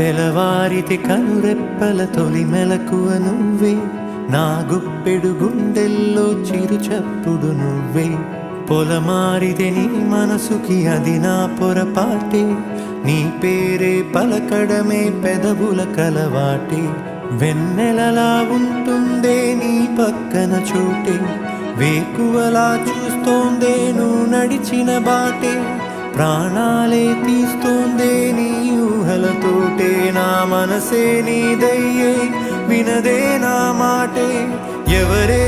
తెలవారితి కనురెప్పల తొలి మెలకువ నువ్వే, నా గుప్పెడు గుండెల్లో చిరు చప్పుడు నువ్వే. పొలమారితే నీ మనసుకి అది నా పొరపాటే, నీ పేరే పలకడమే పెదవుల కలవాటే. వెన్నెలలా ఉంటుందే నీ పక్కన చోటే, వేకువలా చూస్తోందే నువ్వు నడిచిన బాటే. ప్రాణాలే తీస్తోందే నీ ఊహలతోటే, నా మనసే నీదయ్యే వినదే నా మాటే. ఎవరే